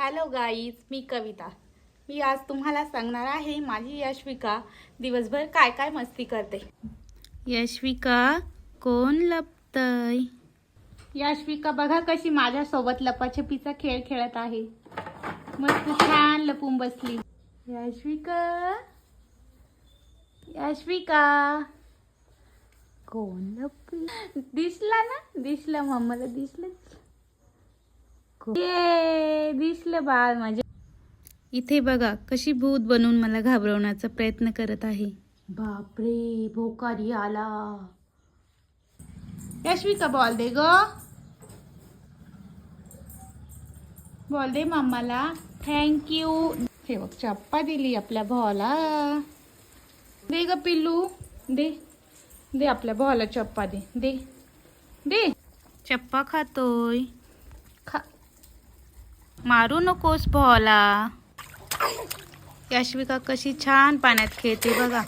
Hello guys, मी कविता. मी आज तुम्हाला सांगणार आहे माझी यशविका दिवसभर काय काय मस्ती करते. यशविका, कोण लपतय? यशविका बघा कशी माझ्यासोबत लपाछपीचा खेळ खेळत आहे. मस्त छान लपून बसली. यशविका, यशविका, कोण लपली? दिसला ना? दिसलं मम्माला, दिसलं. ये दिसलं बाळ माझे. इथे बघा कशी भूत बनवून मला घाबरवण्याचा प्रयत्न करत आहे. बापरे, भोकारी आला. यशविका बॉल दे ग, बॉल दे मम्माला. थँक्यू. हे बघ चप्पा दिली आपल्या भावाला. दे ग पिल्लू, दे दे आपल्या भावाला चप्पा, दे दे दे. चप्पा खातोय. खा. मारू नकोस भावाला. यशविका कशी छान पाण्यात खेळते बघा.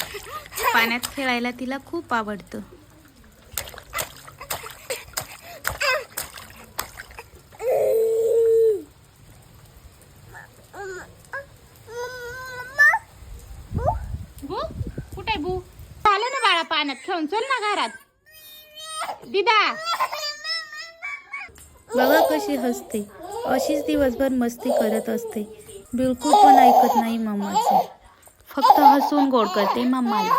पाण्यात खेळायला तिला खूप आवडतं. बू कुठे बू? झालं ना बाळा, पाण्यात खेळून चल ना घरात. दिदा बघा कशी हसते. अशीच दिवसभर मस्ती करत असते. बिलकुल पण ऐकत नाही मम्माचं. फक्त हसून गोड करते मम्माला.